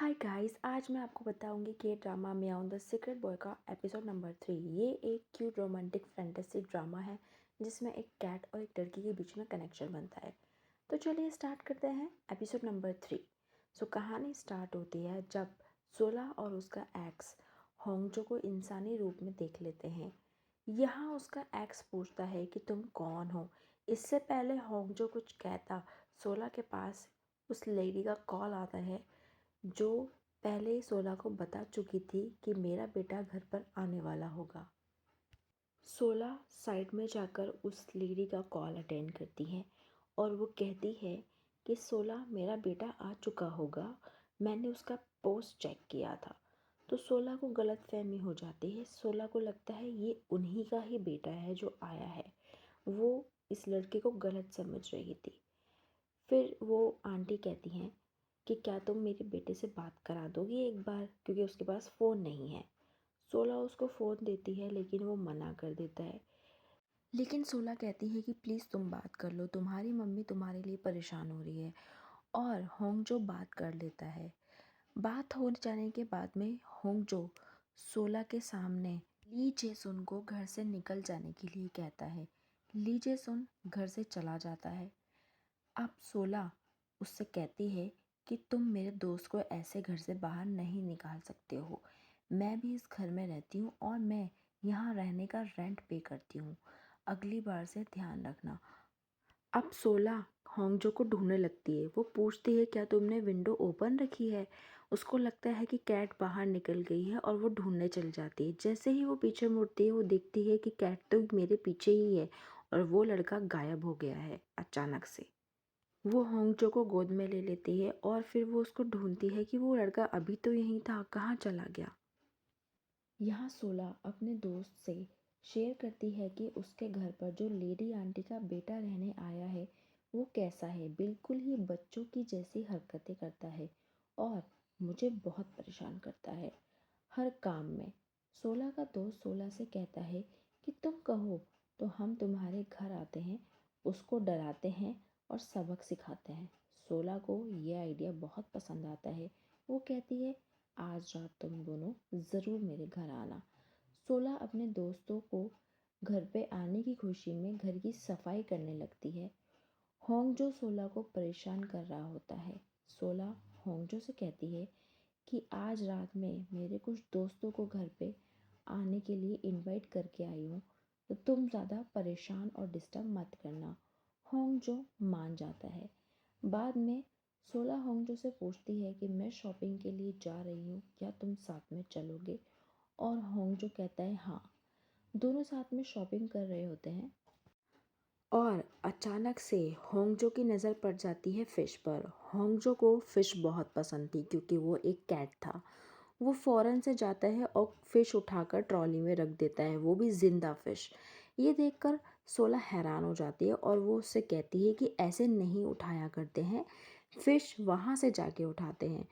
Hi guys, आज मैं आपको बताऊंगी कि drama Miao the secret boy का एपिसोड नंबर 3। ये एक क्यूट रोमांटिक फैंटेसी ड्रामा है जिसमें एक कैट और एक लड़की के बीच में कनेक्शन बनता है। तो चलिए स्टार्ट करते हैं एपिसोड नंबर 3। कहानी स्टार्ट होती है जब सोला और उसका एक्स होंगजो को इंसानी रूप में देख लेते हैं। यहाँ उसका एक्स पूछता है कि तुम कौन हो। इससे पहले होंगजो कुछ कहता, सोला के पास उस लेडी का कॉल आता है जो पहले सोला को बता चुकी थी कि मेरा बेटा घर पर आने वाला होगा। सोला साइड में जाकर उस लेडी का कॉल अटेंड करती है और वो कहती है कि सोला मेरा बेटा आ चुका होगा, मैंने उसका पोस्ट चेक किया था। तो सोला को गलतफहमी हो जाती है। सोला को लगता है ये उन्हीं का ही बेटा है जो आया है। वो इस लड़के को गलत समझ रही थी। फिर वो आंटी कहती हैं कि क्या तुम मेरे बेटे से बात करा दोगी एक बार, क्योंकि उसके पास फ़ोन नहीं है। सोला उसको फ़ोन देती है लेकिन वो मना कर देता है। लेकिन सोला कहती है कि प्लीज़ तुम बात कर लो, तुम्हारी मम्मी तुम्हारे लिए परेशान हो रही है। और होंगजो बात कर लेता है। बात हो जाने के बाद में होंगजो सोला के सामने ली जेसुन को घर से निकल जाने के लिए कहता है। ली जेसुन घर से चला जाता है। अब सोला उससे कहती है कि तुम मेरे दोस्त को ऐसे घर से बाहर नहीं निकाल सकते हो। मैं भी इस घर में रहती हूँ और मैं यहाँ रहने का रेंट पे करती हूँ। अगली बार से ध्यान रखना। अब सोला होंगजो को ढूंढने लगती है। वो पूछती है क्या तुमने विंडो ओपन रखी है। उसको लगता है कि कैट बाहर निकल गई है और वो ढूंढने चल जाती है। जैसे ही वो पीछे मुड़ती है वो देखती है कि कैट तो मेरे पीछे ही है और वो लड़का गायब हो गया है अचानक से। वो होंगजो को गोद में ले लेती है और फिर वो उसको ढूंढती है कि वो लड़का अभी तो यहीं था, कहाँ चला गया। यहाँ सोला अपने दोस्त से शेयर करती है कि उसके घर पर जो लेडी आंटी का बेटा रहने आया है वो कैसा है। बिल्कुल ही बच्चों की जैसी हरकतें करता है और मुझे बहुत परेशान करता है हर काम में। सोला का दोस्त सोला से कहता है कि तुम कहो तो हम तुम्हारे घर आते हैं, उसको डराते हैं और सबक सिखाते हैं। सोला को ये आइडिया बहुत पसंद आता है। वो कहती है आज रात तुम दोनों ज़रूर मेरे घर आना। सोला अपने दोस्तों को घर पे आने की खुशी में घर की सफाई करने लगती है। होंगजो सोला को परेशान कर रहा होता है। सोला होंगजो से कहती है कि आज रात में मेरे कुछ दोस्तों को घर पे आने के लिए इनवाइट करके आई हूँ, तो तुम ज़्यादा परेशान और डिस्टर्ब मत करना। होंगजो मान जाता है। बाद में सोला होंगजो से पूछती है कि मैं शॉपिंग के लिए जा रही हूँ, क्या तुम साथ में चलोगे। और होंगजो कहता है हाँ। दोनों साथ में शॉपिंग कर रहे होते हैं और अचानक से होंगजो की नज़र पड़ जाती है फ़िश पर। होंगजो को फ़िश बहुत पसंद थी क्योंकि वो एक कैट था। वो फ़ौरन से जाता है और फ़िश उठाकर ट्रॉली में रख देता है, वो भी ज़िंदा फ़िश। ये देखकर सोला हैरान हो जाती है और वो उससे कहती है कि ऐसे नहीं उठाया करते हैं, फ़िश वहाँ से जाके उठाते हैं।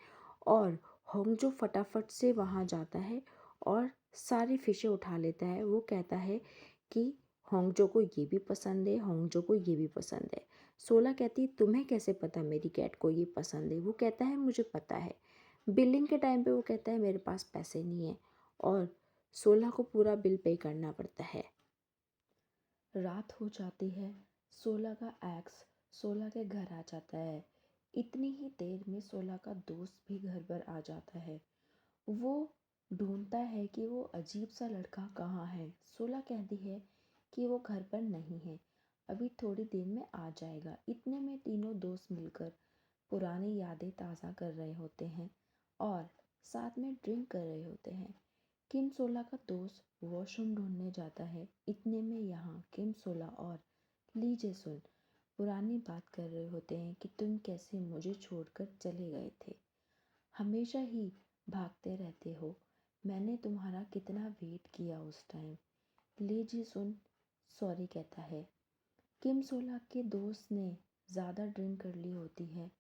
और होंगजो फटाफट से वहाँ जाता है और सारी फ़िशें उठा लेता है। वो कहता है कि होंगजो को ये भी पसंद है, होंगजो को ये भी पसंद है। सोला कहती तुम्हें कैसे पता मेरी कैट को ये पसंद है। वो कहता है मुझे पता है। बिलिंग के टाइम पे वो कहता है मेरे पास पैसे नहीं है और सोला को पूरा बिल पे करना पड़ता है। रात हो जाती है। सोला का एक्स सोला के घर आ जाता है। इतनी ही देर में सोला का दोस्त भी घर पर आ जाता है। वो ढूंढता है कि वो अजीब सा लड़का कहाँ है। सोला कहती है कि वो घर पर नहीं है, अभी थोड़ी देर में आ जाएगा। इतने में तीनों दोस्त मिलकर पुरानी यादें ताज़ा कर रहे होते हैं और साथ में ड्रिंक कर रहे होते हैं। किम सोला का दोस्त वॉशरूम ढूंढने जाता है। इतने में यहाँ किम सोला और ली जेसुन पुरानी बात कर रहे होते हैं कि तुम कैसे मुझे छोड़कर चले गए थे, हमेशा ही भागते रहते हो, मैंने तुम्हारा कितना वेट किया उस टाइम। ली जेसुन सॉरी कहता है। किम सोला के दोस्त ने ज़्यादा ड्रिंक कर ली होती है।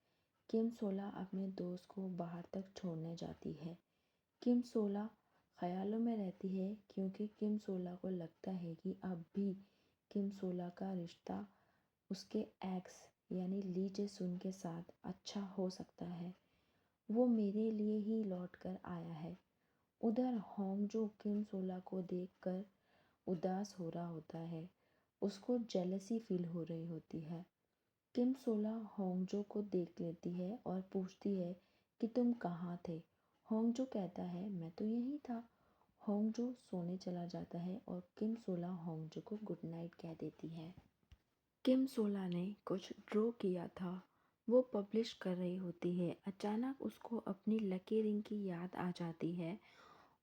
किम सोला अपने दोस्त को बाहर तक छोड़ने जाती है। किम सोला ख्यालों में रहती है क्योंकि किम सोला को लगता है कि अब भी किम सोला का रिश्ता उसके एक्स यानी ली जे सुन के साथ अच्छा हो सकता है। वो मेरे लिए ही लौट कर आया है। उधर होंगजो किम सोला को देखकर उदास हो रहा होता है। उसको जेलसी फील हो रही होती है। किम सोला होंगजो को देख लेती है और पूछती है कि तुम कहाँ थे। होंगजो कहता है मैं तो यहीं था। होंगजो सोने चला जाता है और किम सोला होंगजो को गुड नाइट कह देती है। किम सोला ने कुछ ड्रॉ किया था, वो पब्लिश कर रही होती है। अचानक उसको अपनी लकी रिंग की याद आ जाती है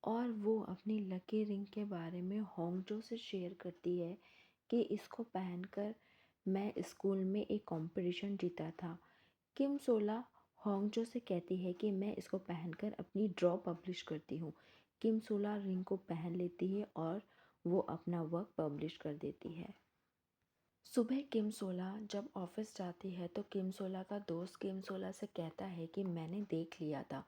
और वो अपनी लकी रिंग के बारे में होंगजो से शेयर करती है कि इसको पहनकर मैं स्कूल में एक कंपटीशन जीता था। किम सोला होंगजो से कहती है कि मैं इसको पहनकर अपनी ड्रॉ पब्लिश करती हूँ। किम सोला रिंग को पहन लेती है और वो अपना वर्क पब्लिश कर देती है। सुबह किम सोला जब ऑफिस जाती है तो किम सोला का दोस्त किम सोला से कहता है कि मैंने देख लिया था।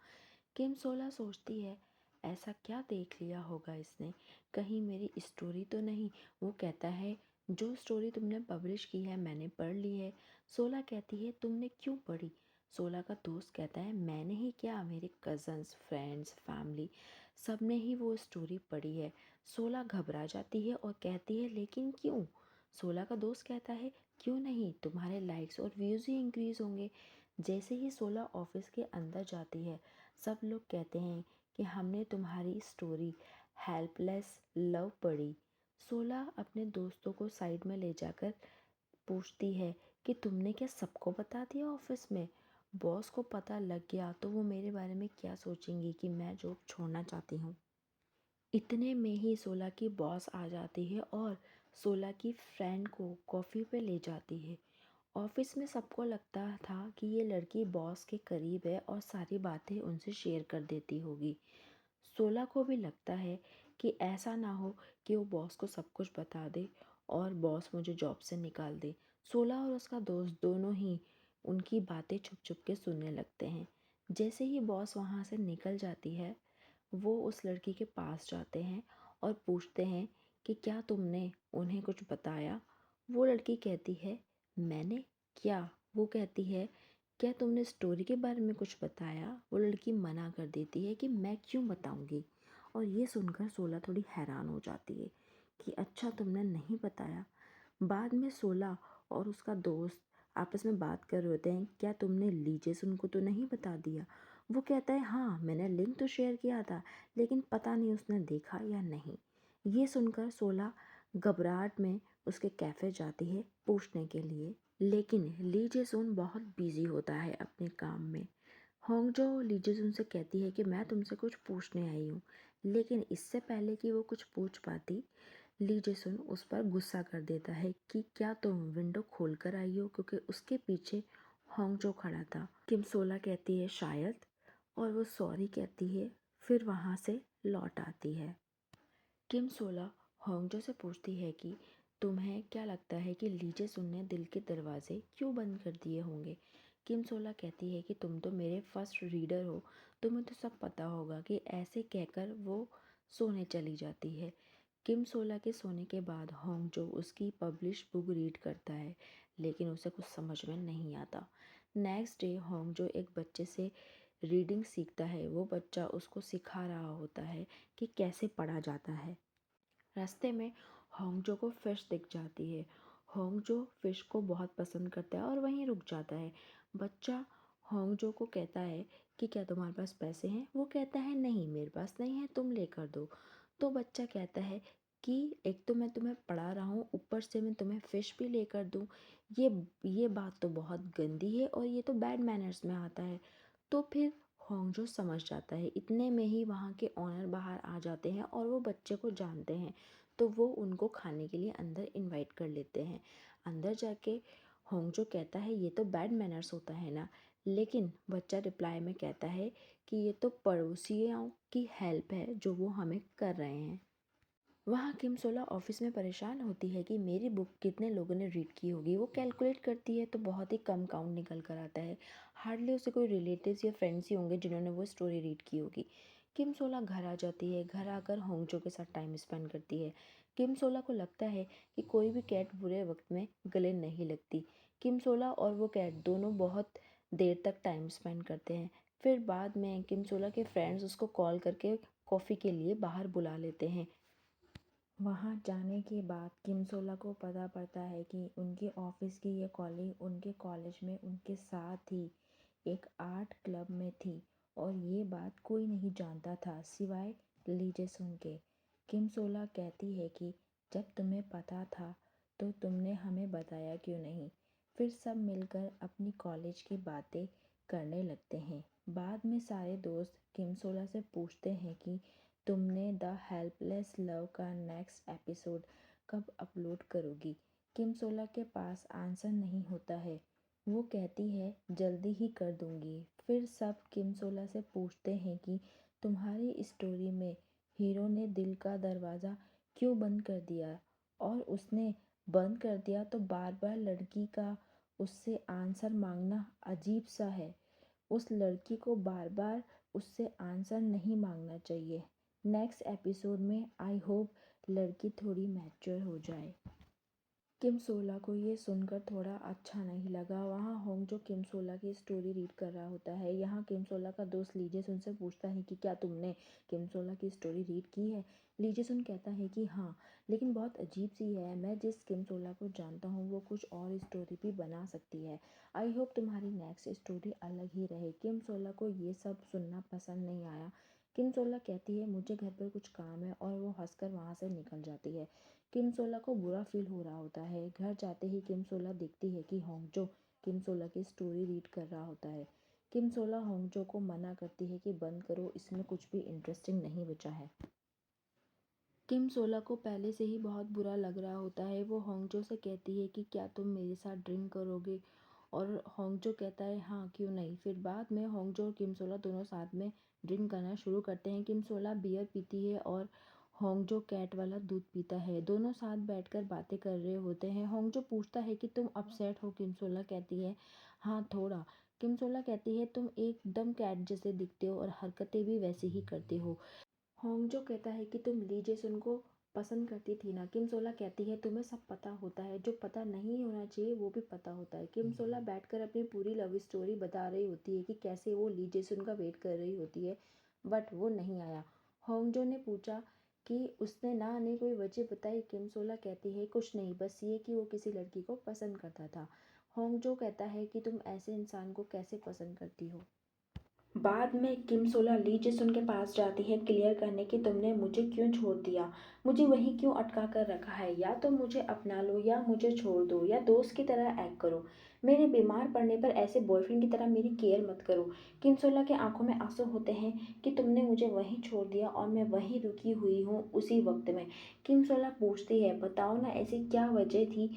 किम सोला सोचती है ऐसा क्या देख लिया होगा इसने, कहीं मेरी स्टोरी तो नहीं। वो कहता है जो स्टोरी तुमने पब्लिश की है मैंने पढ़ ली है। सोला कहती है तुमने क्यों पढ़ी। सोला का दोस्त कहता है मैंने ही क्या, मेरे कज़न्स फ्रेंड्स फैमिली सब ने ही वो स्टोरी पढ़ी है। सोला घबरा जाती है और कहती है लेकिन क्यों। सोला का दोस्त कहता है क्यों नहीं, तुम्हारे लाइक्स और व्यूज़ ही इंक्रीज़ होंगे। जैसे ही सोला ऑफिस के अंदर जाती है सब लोग कहते हैं कि हमने तुम्हारी स्टोरी हेल्पलेस लव पढ़ी। सोला अपने दोस्तों को साइड में ले जाकर पूछती है कि तुमने क्या सबको बता दिया ऑफिस में। बॉस को पता लग गया तो वो मेरे बारे में क्या सोचेंगी कि मैं जॉब छोड़ना चाहती हूँ। इतने में ही सोला की बॉस आ जाती है और सोला की फ्रेंड को कॉफ़ी पे ले जाती है। ऑफिस में सबको लगता था कि ये लड़की बॉस के करीब है और सारी बातें उनसे शेयर कर देती होगी। सोला को भी लगता है कि ऐसा ना हो कि वो बॉस को सब कुछ बता दे और बॉस मुझे जॉब से निकाल दे। सोला और उसका दोस्त दोनों ही उनकी बातें छुप छुप के सुनने लगते हैं। जैसे ही बॉस वहाँ से निकल जाती है वो उस लड़की के पास जाते हैं और पूछते हैं कि क्या तुमने उन्हें कुछ बताया। वो लड़की कहती है मैंने क्या। वो कहती है क्या तुमने स्टोरी के बारे में कुछ बताया। वो लड़की मना कर देती है कि मैं क्यों बताऊंगी। और ये सुनकर सोला थोड़ी हैरान हो जाती है कि अच्छा तुमने नहीं बताया। बाद में सोला और उसका दोस्त आपस में बात कर रहे होते हैं क्या तुमने लीजेस उनको तो नहीं बता दिया। वो कहता है हाँ मैंने लिंक तो शेयर किया था लेकिन पता नहीं उसने देखा या नहीं। ये सुनकर सोला घबराहट में उसके कैफ़े जाती है पूछने के लिए, लेकिन ली जेसुन बहुत बिजी होता है अपने काम में। होंगजो ली जेसुन से कहती है कि मैं तुमसे कुछ पूछने आई हूँ, लेकिन इससे पहले कि वो कुछ पूछ पाती ली जेसुन उस पर गुस्सा कर देता है कि क्या तुम विंडो खोल कर आई हो, क्योंकि उसके पीछे होंगजो खड़ा था। किम सोला कहती है शायद, और वो सॉरी कहती है फिर वहाँ से लौट आती है। किम सोला होंगजो से पूछती है कि तुम्हें क्या लगता है कि ली जेसुन ने दिल के दरवाजे क्यों बंद कर दिए होंगे। किम सोला कहती है कि तुम तो मेरे फर्स्ट रीडर हो, तुम्हें तो सब पता होगा। कि ऐसे कहकर वो सोने चली जाती है। किम सोला के सोने के बाद होंगजो उसकी पब्लिश बुक रीड करता है लेकिन उसे कुछ समझ में नहीं आता। नेक्स्ट डे होंगजो एक बच्चे से रीडिंग सीखता है। वो बच्चा उसको सिखा रहा होता है कि कैसे पढ़ा जाता है। रास्ते में होंगजो को फिश दिख जाती है। होंगजो फिश को बहुत पसंद करता है और वहीं रुक जाता है। बच्चा होंगजो को कहता है कि क्या तुम्हारे पास पैसे हैं। वो कहता है नहीं मेरे पास नहीं है, तुम लेकर दो। तो बच्चा कहता है कि एक तो मैं तुम्हें पढ़ा रहा हूँ ऊपर से मैं तुम्हें फ़िश भी लेकर दूँ, ये ये बात तो बहुत गंदी है और ये तो बैड मैनर्स में आता है। तो फिर होंगजो समझ जाता है। इतने में ही वहाँ के ओनर बाहर आ जाते हैं और वो बच्चे को जानते हैं तो वो उनको खाने के लिए अंदर इनवाइट कर लेते हैं। अंदर जाके होंगजो कहता है ये तो बैड मैनर्स होता है ना, लेकिन बच्चा रिप्लाई में कहता है कि ये तो पड़ोसियों की हेल्प है जो वो हमें कर रहे हैं। वहाँ किम सोला ऑफिस में परेशान होती है कि मेरी बुक कितने लोगों ने रीड की होगी। वो कैलकुलेट करती है तो बहुत ही कम काउंट निकल कर आता है। हार्डली उसे कोई रिलेटिव्स या फ्रेंड्स ही होंगे जिन्होंने वो स्टोरी रीड की होगी। किम सोला घर आ जाती है। घर आकर होंगजो के साथ टाइम स्पेंड करती है। किम सोला को लगता है कि कोई भी कैट बुरे वक्त में गले नहीं लगती। किम सोला और वो कैट दोनों बहुत देर तक टाइम स्पेंड करते हैं। फिर बाद में किम सोला के फ्रेंड्स उसको कॉल करके कॉफ़ी के लिए बाहर बुला लेते हैं। वहाँ जाने के बाद किम सोला को पता पड़ता है कि उनके ऑफिस की ये कॉलीग उनके कॉलेज में उनके साथ ही एक आर्ट क्लब में थी और ये बात कोई नहीं जानता था सिवाय ली जे-सुन के। किम सोला कहती है कि जब तुम्हें पता था तो तुमने हमें बताया क्यों नहीं। फिर सब मिलकर अपनी कॉलेज की बातें करने लगते हैं। बाद में सारे दोस्त किम सोला से पूछते हैं कि तुमने द हेल्पलेस लव का नेक्स्ट एपिसोड कब अपलोड करोगी। किम सोला के पास आंसर नहीं होता है। वो कहती है जल्दी ही कर दूंगी। फिर सब किम सोला से पूछते हैं कि तुम्हारी स्टोरी में हीरो ने दिल का दरवाज़ा क्यों बंद कर दिया, और उसने बंद कर दिया तो बार बार लड़की का उससे आंसर मांगना अजीब सा है। उस लड़की को बार बार उससे आंसर नहीं मांगना चाहिए। नेक्स्ट एपिसोड में आई होप लड़की थोड़ी मैच्योर हो जाए। किम सोला को ये सुनकर थोड़ा अच्छा नहीं लगा। वहाँ होंग जो किम सोला की स्टोरी रीड कर रहा होता है। यहाँ किम सोला का दोस्त ली जे-सुन से पूछता है कि क्या तुमने किम सोला की स्टोरी रीड की है। ली जे-सुन कहता है कि हाँ, लेकिन बहुत अजीब सी है। मैं जिस किम सोला को जानता हूँ वो कुछ और स्टोरी भी बना सकती है। आई होप तुम्हारी नेक्स्ट स्टोरी अलग ही रहे। किम सोला को ये सब सुनना पसंद नहीं आया। किम सोला कहती है मुझे घर पर कुछ काम है और वो हंसकर वहाँ से निकल जाती है। किम सोला को बुरा फील हो रहा होता है। घर जाते ही किम सोला देखती है कि होंगजो किम सोला की स्टोरी रीड कर रहा होता है। किम सोला होंगजो को मना करती है कि बंद करो, इसमें कुछ भी इंटरेस्टिंग नहीं बचा है। किम सोला को पहले से ही बहुत बुरा लग रहा होता है। वो होंगजो से कहती है कि क्या तुम मेरे साथ ड्रिंक करोगे, और होंगजो कहता है हाँ क्यों नहीं। फिर बाद में होंगजो और किम सोला दोनों साथ में ड्रिंक करना शुरू करते हैं। किम सोला बियर पीती है और होंगजो कैट वाला दूध पीता है। दोनों साथ बैठकर बातें कर रहे होते हैं। होंगजो पूछता है कि तुम अपसेट हो। किम सोला कहती है हाँ थोड़ा। किम सोला कहती है तुम एकदम कैट जैसे दिखते हो और हरकतें भी वैसे ही करते हो। होंगजो कहता है कि तुम ली जे-सुन को पसंद करती थी ना। किम सोला कहती है तुम्हें सब पता होता है, जो पता नहीं होना चाहिए वो भी पता होता है। किम सोला बैठकर अपनी पूरी लव स्टोरी बता रही होती है कि कैसे वो ली जे-सुन का वेट कर रही होती है बट वो नहीं आया। होंगजो ने पूछा कि उसने ना आने कोई वजह बताई। किम सोला कहती है कुछ नहीं, बस ये कि वो किसी लड़की को पसंद करता था। होंगजो कहता है कि तुम ऐसे इंसान को कैसे पसंद करती हो। बाद में किम सोला ली जे-सुन के पास जाती है क्लियर करने कि तुमने मुझे क्यों छोड़ दिया, मुझे वहीं क्यों अटका कर रखा है। या तो मुझे अपना लो या मुझे छोड़ दो, या दोस्त की तरह एक्ट करो। मेरे बीमार पड़ने पर ऐसे बॉयफ्रेंड की तरह मेरी केयर मत करो। किम सोला के आंखों में आंसू होते हैं कि तुमने मुझे वहीं छोड़ दिया और मैं वहीं रुकी हुई हूँ उसी वक्त में। किम सोला पूछती है बताओ ना ऐसी क्या वजह थी।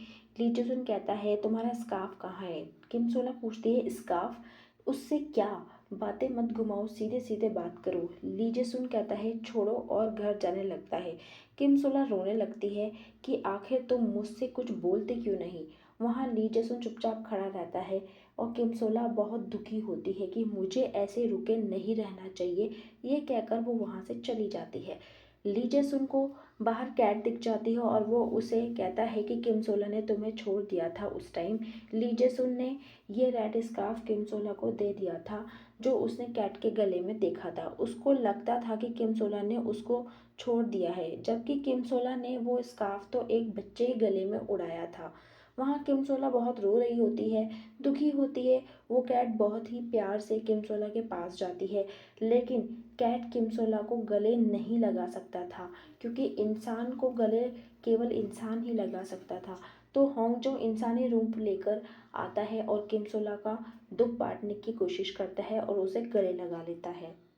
ली जे-सुन कहता है तुम्हारा स्कार्फ कहाँ है। किम सोला पूछती है स्कार्फ, उससे क्या, बातें मत घुमाओ, सीधे सीधे बात करो। ली जे-सुन कहता है छोड़ो और घर जाने लगता है। किम सोला रोने लगती है कि आखिर तुम मुझसे कुछ बोलते क्यों नहीं। वहाँ ली जे-सुन चुपचाप खड़ा रहता है और किम सोला बहुत दुखी होती है कि मुझे ऐसे रुके नहीं रहना चाहिए। ये कहकर वो वहाँ से चली जाती है। ली जे-सुन को बाहर कैट दिख जाती है और वो उसे कहता है कि किम सोला ने तुम्हें छोड़ दिया था उस टाइम। ली जे-सुन ने ये रेड स्कार्फ किम सोला को दे दिया था जो उसने कैट के गले में देखा था। उसको लगता था कि किम सोला ने उसको छोड़ दिया है, जबकि किम सोला ने वो स्कार्फ तो एक बच्चे के गले में उड़ाया था। वहाँ किम सोला बहुत रो रही होती है, दुखी होती है। वो कैट बहुत ही प्यार से किम सोला के पास जाती है, लेकिन कैट किम सोला को गले नहीं लगा सकता था क्योंकि इंसान को गले केवल इंसान ही लगा सकता था। तो होंगजो इंसानी रूप लेकर आता है और किम सोला का दुख बांटने की कोशिश करता है और उसे गले लगा लेता है।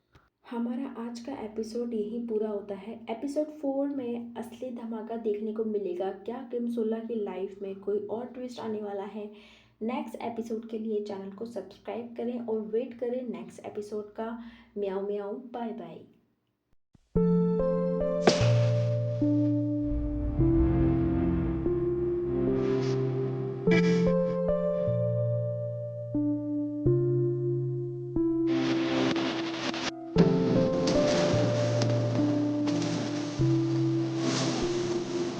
हमारा आज का एपिसोड यहीं पूरा होता है। एपिसोड 4 में असली धमाका देखने को मिलेगा। क्या किम सोला की लाइफ में कोई और ट्विस्ट आने वाला है। नेक्स्ट एपिसोड के लिए चैनल को सब्सक्राइब करें और वेट करें नेक्स्ट एपिसोड का। म्याऊ म्याऊ, बाय बाय।